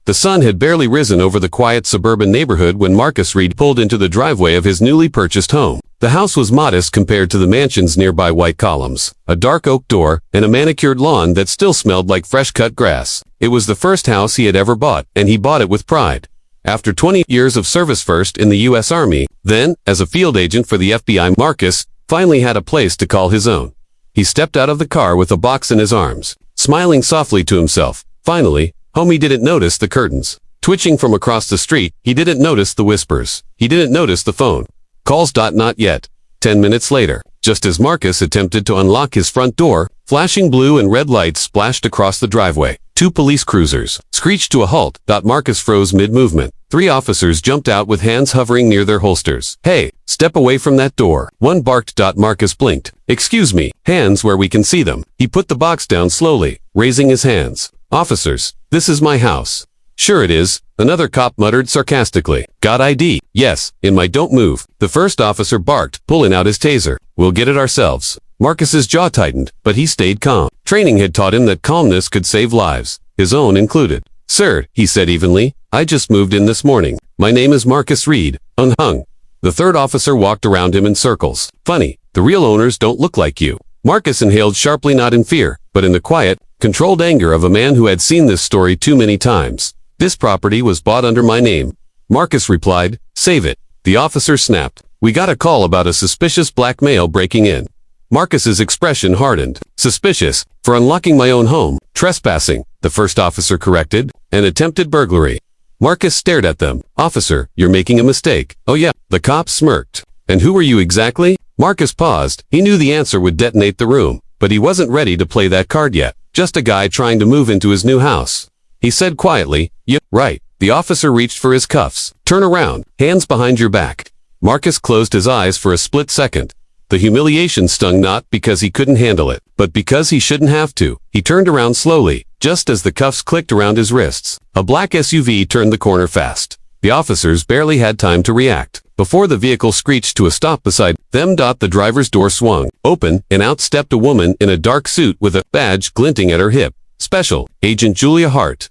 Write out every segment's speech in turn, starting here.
The sun had barely risen over the quiet suburban neighborhood when Marcus Reed pulled into the driveway of his newly purchased home. The house was modest compared to the mansion's nearby white columns, a dark oak door, and a manicured lawn that still smelled like fresh-cut grass. It was the first house he had ever bought, and he bought it with pride. After 20 years of service, first in the U.S. Army, then as a field agent for the FBI, Marcus finally had a place to call his own. He stepped out of the car with a box in his arms, smiling softly to himself. Finally, home. He didn't notice the curtains twitching from across the street. He didn't notice the whispers. He didn't notice the phone calls. Not yet. 10 minutes later, just as Marcus attempted to unlock his front door, flashing blue and red lights splashed across the driveway. 2 police cruisers screeched to a halt. Marcus froze mid-movement. 3 officers jumped out with hands hovering near their holsters. "Hey, step away from that door," one barked. Marcus blinked. "Excuse me, hands where we can see them." He put the box down slowly, raising his hands. "Officers, this is my house." "Sure it is," another cop muttered sarcastically. "Got ID?" "Yes, in my." "Don't move," the first officer barked, pulling out his taser. "We'll get it ourselves." Marcus's jaw tightened, but he stayed calm. Training had taught him that calmness could save lives, his own included. "Sir," he said evenly, "I just moved in this morning. My name is Marcus Reed." Unhung. The third officer walked around him in circles. "Funny, the real owners don't look like you." Marcus inhaled sharply, not in fear, but in the quiet, controlled anger of a man who had seen this story too many times. "This property was bought under my name," Marcus replied. "Save it." The officer snapped. "We got a call about a suspicious black male breaking in." Marcus's expression hardened. "Suspicious? For unlocking my own home? Trespassing," the first officer corrected. "An attempted burglary." Marcus stared at them. "Officer, you're making a mistake." "Oh yeah," the cop smirked. "And who are you exactly?" Marcus paused. He knew the answer would detonate the room, but he wasn't ready to play that card yet. "Just a guy trying to move into his new house," he said quietly. "Yep, right." The officer reached for his cuffs. "Turn around, hands behind your back." Marcus closed his eyes for a split second. The humiliation stung, not because he couldn't handle it, but because he shouldn't have to. He turned around slowly, just as the cuffs clicked around his wrists. A black SUV turned the corner fast. The officers barely had time to react before the vehicle screeched to a stop beside them. The driver's door swung open, and out stepped a woman in a dark suit with a badge glinting at her hip. Special Agent Julia Hart.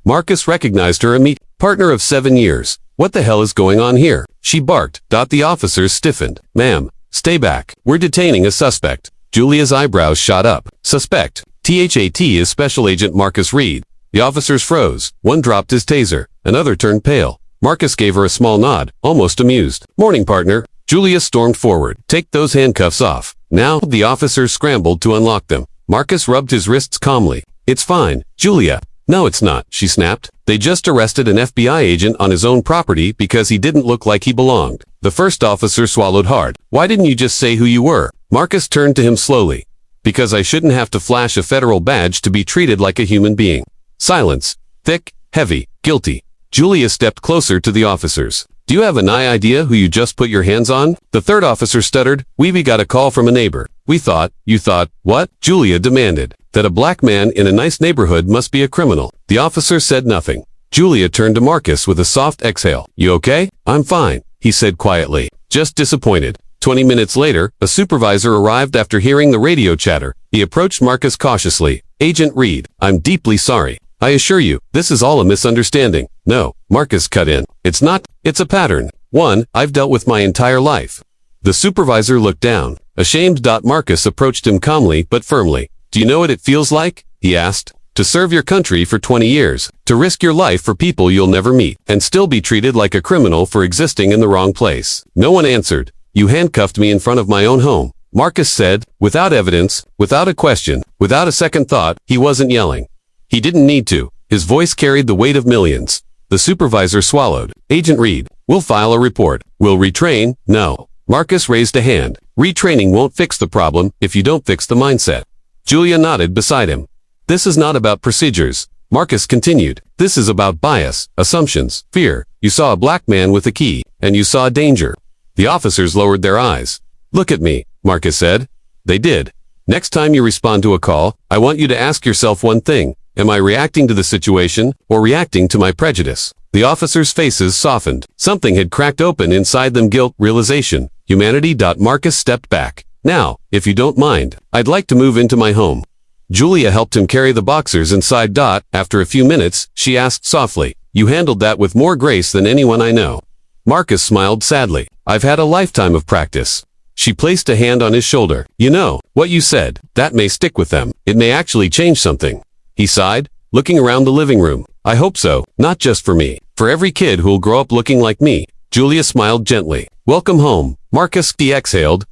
Marcus recognized her immediately. Partner of 7 years. "What the hell is going on here?" she barked. The officers stiffened. "Ma'am, stay back. We're detaining a suspect." Julia's eyebrows shot up. "Suspect? THAT is Special Agent Marcus Reed." The officers froze. One dropped his taser. Another turned pale. Marcus gave her a small nod, almost amused. "Morning, partner." Julia stormed forward. "Take those handcuffs off." Now, the officers scrambled to unlock them. Marcus rubbed his wrists calmly. "It's fine, Julia." "No, it's not," she snapped. "They just arrested an FBI agent on his own property because he didn't look like he belonged." The first officer swallowed hard. "Why didn't you just say who you were?" Marcus turned to him slowly. "Because I shouldn't have to flash a federal badge to be treated like a human being." Silence. Thick, heavy, guilty. Julia stepped closer to the officers. "Do you have an idea who you just put your hands on?" The third officer stuttered. We got a call from a neighbor. "We thought." "You thought what?" Julia demanded. "That a black man in a nice neighborhood must be a criminal." The officer said nothing. Julia turned to Marcus with a soft exhale. "You okay?" "I'm fine," he said quietly. "Just disappointed." 20 minutes later, a supervisor arrived after hearing the radio chatter. He approached Marcus cautiously. "Agent Reed, I'm deeply sorry. I assure you, this is all a misunderstanding." "No," Marcus cut in. "It's not. It's a pattern. One I've dealt with my entire life." The supervisor looked down. Ashamed. Marcus approached him calmly but firmly. "Do you know what it feels like?" he asked. "To serve your country for 20 years, to risk your life for people you'll never meet, and still be treated like a criminal for existing in the wrong place." No one answered. "You handcuffed me in front of my own home," Marcus said, without evidence, without a question, without a second thought. He wasn't yelling. He didn't need to. His voice carried the weight of millions. The supervisor swallowed. "Agent Reed, we'll file a report. We'll retrain." "No." Marcus raised a hand. "Retraining won't fix the problem if you don't fix the mindset." Julia nodded beside him. "This is not about procedures," Marcus continued. "This is about bias, assumptions, fear. You saw a black man with a key, and you saw danger." The officers lowered their eyes. "Look at me," Marcus said. They did. "Next time you respond to a call, I want you to ask yourself one thing. Am I reacting to the situation, or reacting to my prejudice?" The officers' faces softened. Something had cracked open inside them. Guilt, realization, humanity. Marcus stepped back. "Now, if you don't mind, I'd like to move into my home." Julia helped him carry the boxers inside. After a few minutes, she asked softly, You handled that with more grace than anyone I know. Marcus smiled sadly. I've had a lifetime of practice. She placed a hand on his shoulder. You know, what you said, that may stick with them. It may actually change something. He sighed, looking around the living room. I hope so, not just for me. For every kid who'll grow up looking like me. Julia smiled gently. Welcome home, Marcus exhaled.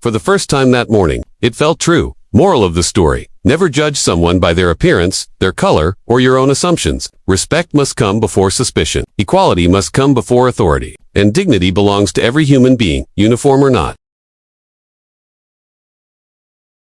For the first time that morning, it felt true. Moral of the story. Never judge someone by their appearance, their color, or your own assumptions. Respect must come before suspicion. Equality must come before authority. And dignity belongs to every human being, uniform or not.